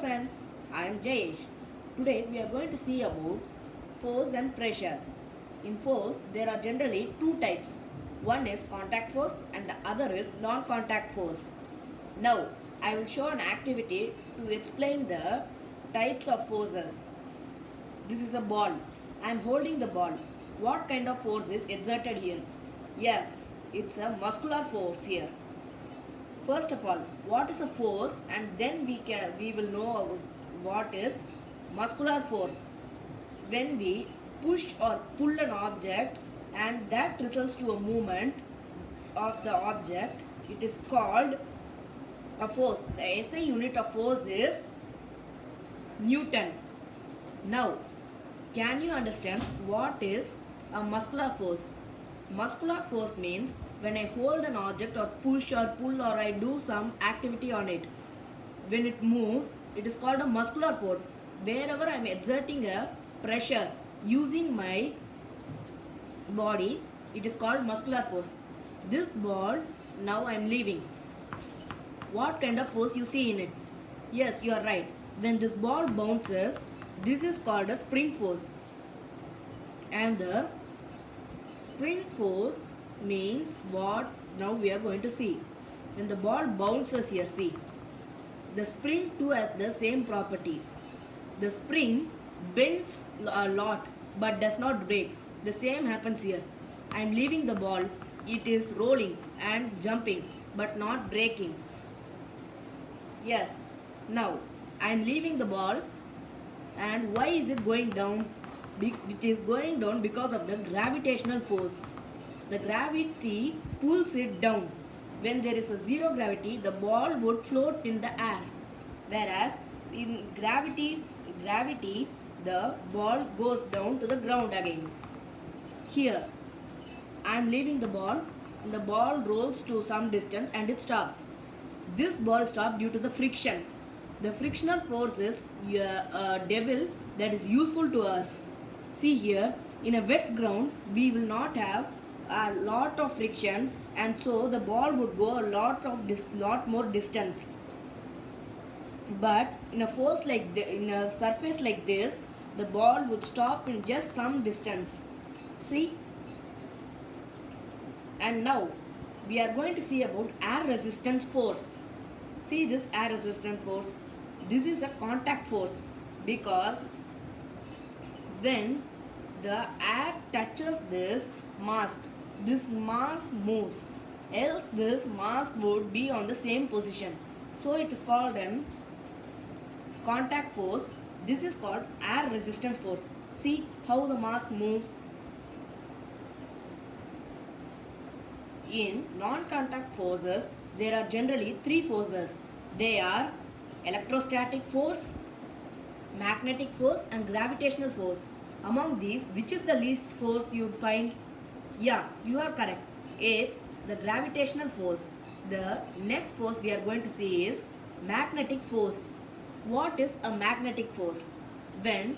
friends, I am Jayesh. Today we are going to see about force and pressure. In force, there are generally two types. One is contact force and the other is non-contact force. Now, I will show an activity to explain the types of forces. This is a ball. I am holding the ball. What kind of force is exerted here? Yes, it's a muscular force here. First of all, what is a force, and then we will know what is muscular force. When we push or pull an object and that results to a movement of the object, it is called a force. The SI unit of force is Newton. Now, can you understand what is a muscular force? Muscular force means when I hold an object or push or pull or I do some activity on it. When it moves, it is called a muscular force. Wherever I am exerting a pressure using my body, it is called muscular force. This ball, now I am leaving. What kind of force you see in it? Yes, you are right. When this ball bounces, this is called a spring force. And the spring force means what now we are going to see. When the ball bounces here, see, the spring too has the same property. The spring bends a lot but does not break. The same happens here. I am leaving the ball, it is rolling and jumping but not breaking. Yes, now I am leaving the ball, and why is it going down? It is going down because of the gravitational force. The gravity pulls it down. When there is a zero gravity, the ball would float in the air. Whereas in gravity, the ball goes down to the ground again. Here, I am leaving the ball, and the ball rolls to some distance and it stops. This ball stops due to the friction. The frictional force is a devil that is useful to us. See here, in a wet ground, we will not have a lot of friction, and so the ball would go a lot more distance. But in a force like in a surface like this, the ball would stop in just some distance. See? And now we are going to see about air resistance force. See this air resistance force. This is a contact force because when the air touches this mask moves. Else this mask would be on the same position. So it is called an contact force. This is called air resistance force. See how the mask moves. In non-contact forces, there are generally three forces. They are electrostatic force, magnetic force and gravitational force. Among these, which is the least force you would find? Yeah, you are correct. It's the gravitational force. The next force we are going to see is magnetic force. What is a magnetic force? When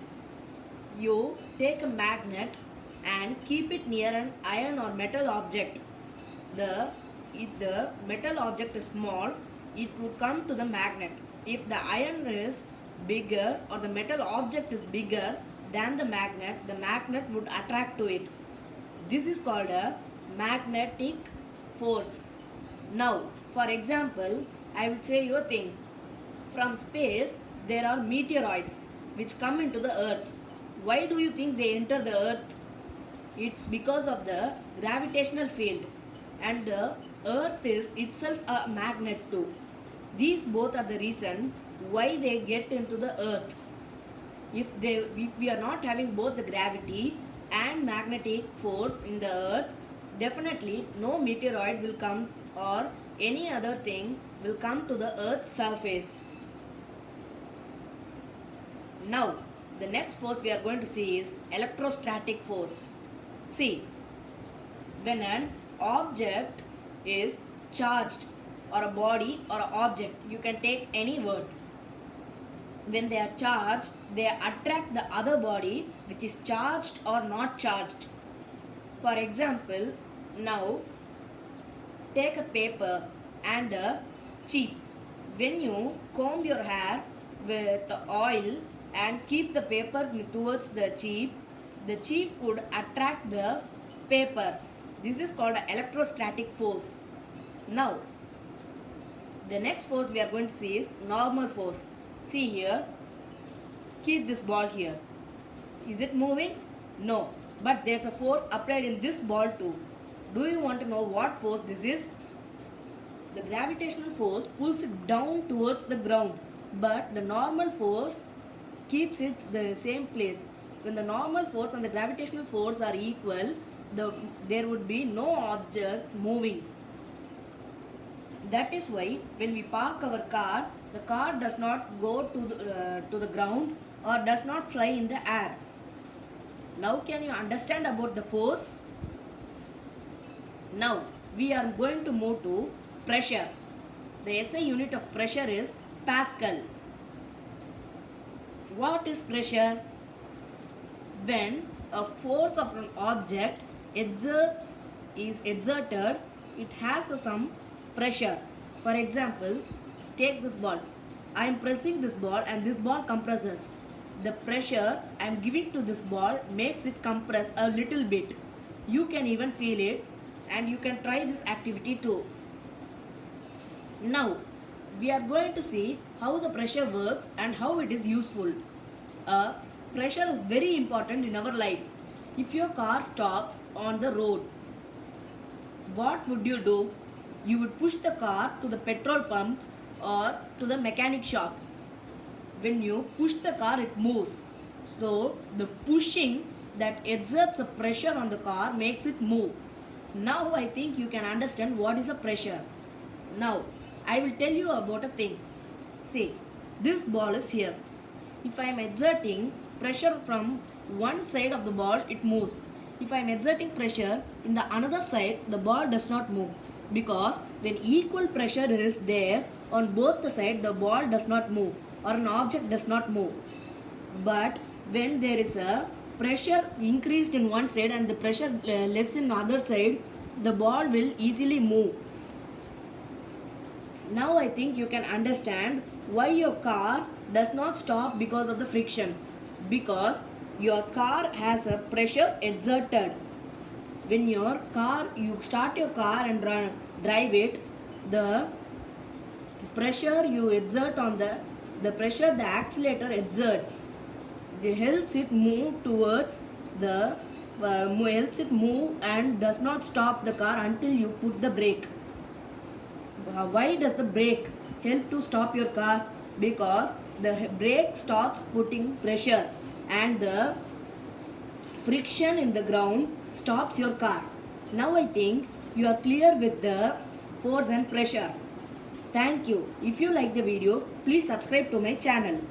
you take a magnet and keep it near an iron or metal object, if the metal object is small, it would come to the magnet. If the iron is bigger or the metal object is bigger than the magnet would attract to it. This is called a magnetic force. Now, for example, I will say you a thing. From space, there are meteoroids which come into the earth. Why do you think they enter the earth? It's because of the gravitational field, and the earth is itself a magnet too. These both are the reason why they get into the earth. If we are not having both the gravity and magnetic force in the earth, definitely no meteoroid will come or any other thing will come to the earth's surface. Now, the next force we are going to see is electrostatic force. See, when an object is charged, or a body or an object, you can take any word. When they are charged, they attract the other body which is charged or not charged. For example, now take a paper and a cheap. When you comb your hair, with oil and keep the paper towards the cheap could attract the paper. This is called electrostatic force. Now, the next force we are going to see is normal force. See here, keep this ball here. Is it moving? No. But there's a force applied in this ball too. Do you want to know what force this is? The gravitational force pulls it down towards the ground, but the normal force keeps it the same place. When the normal force and the gravitational force are equal, there would be no object moving. That is why when we park our car, the car does not go to the ground or does not fly in the air. Now can you understand about the force? Now we are going to move to pressure. The SI unit of pressure is Pascal. What is pressure? When a force of an object is exerted, it has some pressure. For example, take this ball. I am pressing this ball and this ball compresses. The pressure I am giving to this ball makes it compress a little bit. You can even feel it, and you can try this activity too. Now, we are going to see how the pressure works and how it is useful. Pressure is very important in our life. If your car stops on the road, what would you do? You would push the car to the petrol pump or to the mechanic shop. When you push the car, it moves. So, the pushing that exerts a pressure on the car makes it move. Now, I think you can understand what is a pressure. Now, I will tell you about a thing. See, this ball is here. If I am exerting pressure from one side of the ball, it moves. If I am exerting pressure in the another side, the ball does not move. Because when equal pressure is there on both the sides, the ball does not move or an object does not move. But when there is a pressure increased in one side and the pressure less in the other side, the ball will easily move. Now I think you can understand why your car does not stop because of the friction. Because your car has a pressure exerted. When you start your car and drive it, the pressure you exert on the pressure the accelerator exerts, it helps it move towards helps it move and does not stop the car until you put the brake. Why does the brake help to stop your car? Because the brake stops putting pressure and the friction in the ground stops your car. Now I think you are clear with the force and pressure. Thank you. If you like the video, please subscribe to my channel.